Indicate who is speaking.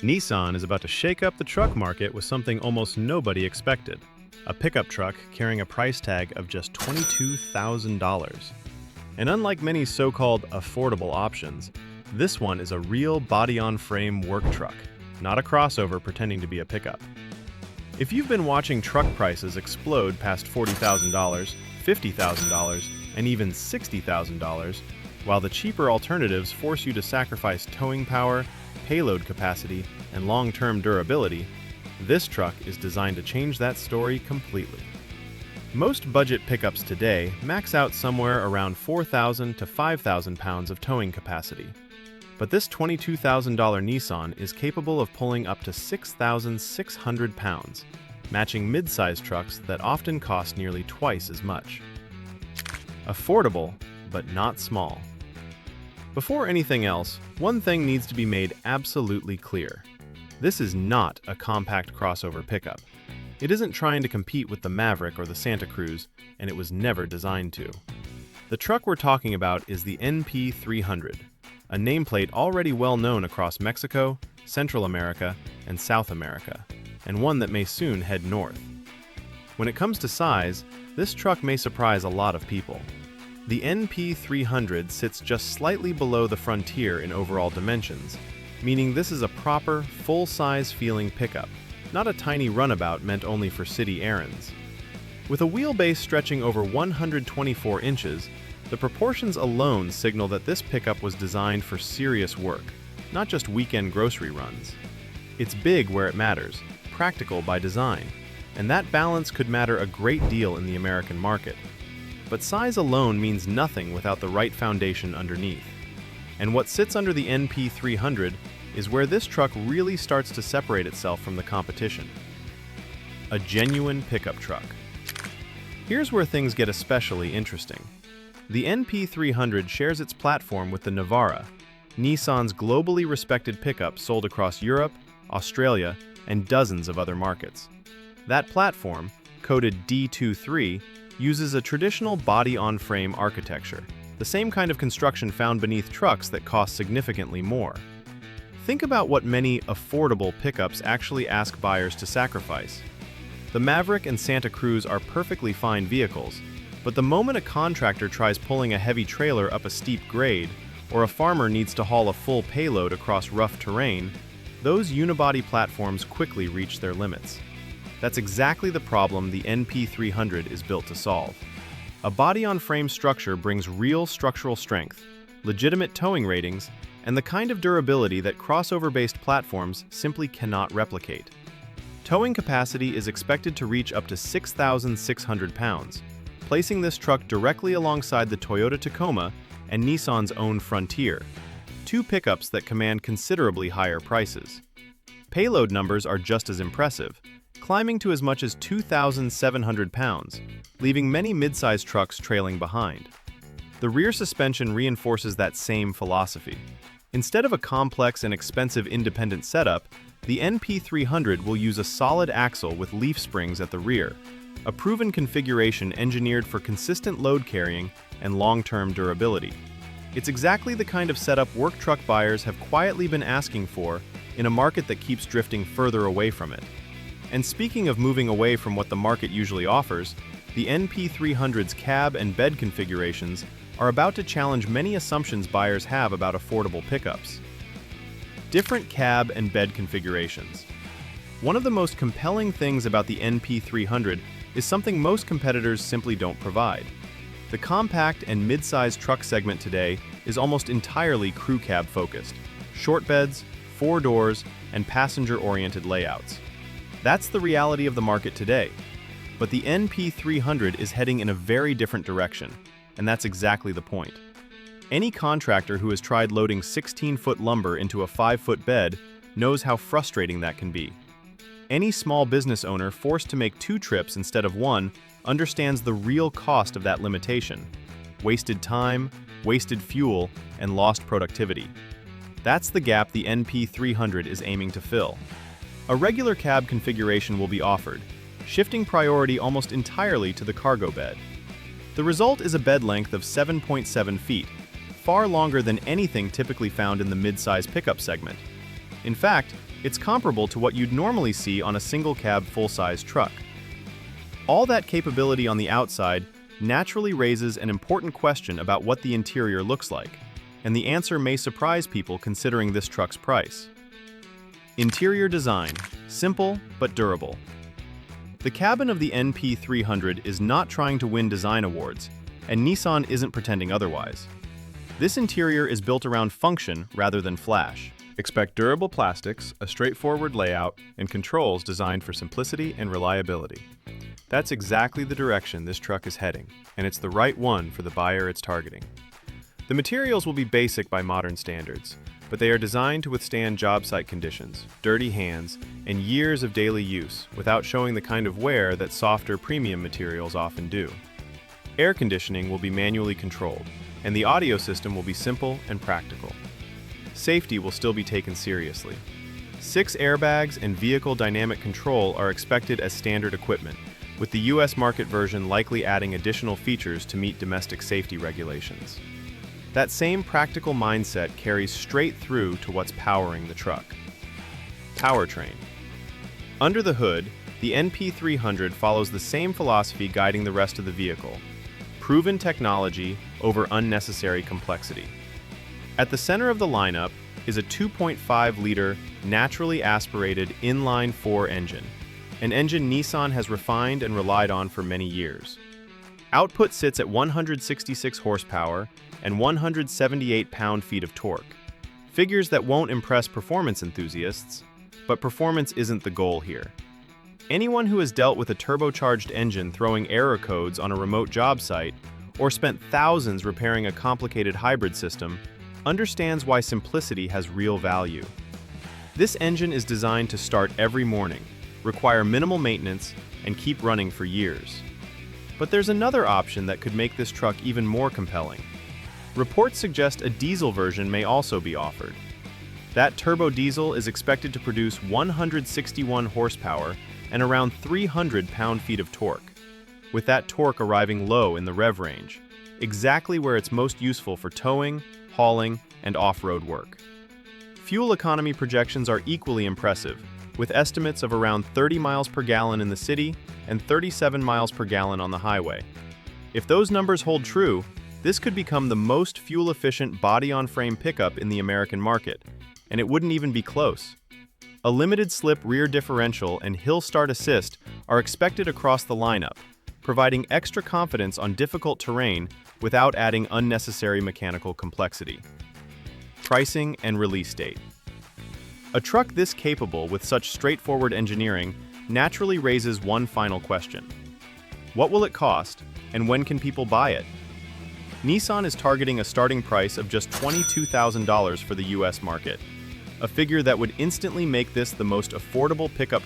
Speaker 1: Nissan is about to shake up the truck market with something almost nobody expected, a pickup truck carrying a price tag of just $22,000. And unlike many so-called affordable options, this one is a real body-on-frame work truck, not a crossover pretending to be a pickup. If you've been watching truck prices explode past $40,000, $50,000, and even $60,000, while the cheaper alternatives force you to sacrifice towing power, payload capacity, and long-term durability, this truck is designed to change that story completely. Most budget pickups today max out somewhere around 4,000 to 5,000 pounds of towing capacity. But this $22,000 Nissan is capable of pulling up to 6,600 pounds, matching mid-size trucks that often cost nearly twice as much. Affordable, but not small. Before anything else, one thing needs to be made absolutely clear. This is not a compact crossover pickup. It isn't trying to compete with the Maverick or the Santa Cruz, and it was never designed to. The truck we're talking about is the NP300, a nameplate already well known across Mexico, Central America, and South America, and one that may soon head north. When it comes to size, this truck may surprise a lot of people. The NP300 sits just slightly below the Frontier in overall dimensions, meaning this is a proper, full-size feeling pickup, not a tiny runabout meant only for city errands. With a wheelbase stretching over 124 inches, the proportions alone signal that this pickup was designed for serious work, not just weekend grocery runs. It's big where it matters, practical by design, and that balance could matter a great deal in the American market. But size alone means nothing without the right foundation underneath. And what sits under the NP300 is where this truck really starts to separate itself from the competition. A genuine pickup truck. Here's where things get especially interesting. The NP300 shares its platform with the Navara, Nissan's globally respected pickup sold across Europe, Australia, and dozens of other markets. That platform, coded D23, uses a traditional body-on-frame architecture, the same kind of construction found beneath trucks that cost significantly more. Think about what many affordable pickups actually ask buyers to sacrifice. The Maverick and Santa Cruz are perfectly fine vehicles, but the moment a contractor tries pulling a heavy trailer up a steep grade, or a farmer needs to haul a full payload across rough terrain, those unibody platforms quickly reach their limits. That's exactly the problem the NP300 is built to solve. A body-on-frame structure brings real structural strength, legitimate towing ratings, and the kind of durability that crossover-based platforms simply cannot replicate. Towing capacity is expected to reach up to 6,600 pounds, placing this truck directly alongside the Toyota Tacoma and Nissan's own Frontier, two pickups that command considerably higher prices. Payload numbers are just as impressive, climbing to as much as 2,700 pounds, leaving many mid-size trucks trailing behind. The rear suspension reinforces that same philosophy. Instead of a complex and expensive independent setup, the NP300 will use a solid axle with leaf springs at the rear, a proven configuration engineered for consistent load carrying and long-term durability. It's exactly the kind of setup work truck buyers have quietly been asking for in a market that keeps drifting further away from it. And speaking of moving away from what the market usually offers, the NP300's cab and bed configurations are about to challenge many assumptions buyers have about affordable pickups. Different cab and bed configurations. One of the most compelling things about the NP300 is something most competitors simply don't provide. The compact and mid-size truck segment today is almost entirely crew cab focused, short beds, 4 doors, and passenger-oriented layouts. That's the reality of the market today. But the NP300 is heading in a very different direction, and that's exactly the point. Any contractor who has tried loading 16-foot lumber into a 5-foot bed knows how frustrating that can be. Any small business owner forced to make 2 trips instead of 1 understands the real cost of that limitation: wasted time, wasted fuel, and lost productivity. That's the gap the NP300 is aiming to fill. A regular cab configuration will be offered, shifting priority almost entirely to the cargo bed. The result is a bed length of 7.7 feet, far longer than anything typically found in the mid-size pickup segment. In fact, It's comparable to what you'd normally see on a single-cab full-size truck. All that capability on the outside naturally raises an important question about what the interior looks like, and the answer may surprise people considering this truck's price. Interior design: simple but durable. The cabin of the NP300 is not trying to win design awards, and Nissan isn't pretending otherwise. This interior is built around function rather than flash. Expect durable plastics, a straightforward layout, and controls designed for simplicity and reliability. That's exactly the direction this truck is heading, and it's the right one for the buyer it's targeting. The materials will be basic by modern standards, but they are designed to withstand job site conditions, dirty hands, and years of daily use without showing the kind of wear that softer premium materials often do. Air conditioning will be manually controlled, and the audio system will be simple and practical. Safety will still be taken seriously. 6 airbags and vehicle dynamic control are expected as standard equipment, with the US market version likely adding additional features to meet domestic safety regulations. That same practical mindset carries straight through to what's powering the truck. Powertrain. Under the hood, the NP300 follows the same philosophy guiding the rest of the vehicle: proven technology over unnecessary complexity. At the center of the lineup is a 2.5-liter, naturally aspirated inline-4 engine, an engine Nissan has refined and relied on for many years. Output sits at 166 horsepower and 178 pound-feet of torque, figures that won't impress performance enthusiasts, but performance isn't the goal here. Anyone who has dealt with a turbocharged engine throwing error codes on a remote job site or spent thousands repairing a complicated hybrid system understands why simplicity has real value. This engine is designed to start every morning, require minimal maintenance, and keep running for years. But there's another option that could make this truck even more compelling. Reports suggest a diesel version may also be offered. That turbo diesel is expected to produce 161 horsepower and around 300 pound-feet of torque, with that torque arriving low in the rev range, exactly where it's most useful for towing, hauling, and off-road work. Fuel economy projections are equally impressive, with estimates of around 30 miles per gallon in the city and 37 miles per gallon on the highway. If those numbers hold true, this could become the most fuel-efficient body-on-frame pickup in the American market, and it wouldn't even be close. A limited-slip rear differential and hill start assist are expected across the lineup, providing extra confidence on difficult terrain without adding unnecessary mechanical complexity. Pricing and release date. A truck this capable with such straightforward engineering naturally raises one final question. What will it cost, and when can people buy it? Nissan is targeting a starting price of just $22,000 for the US market, a figure that would instantly make this the most affordable pickup truck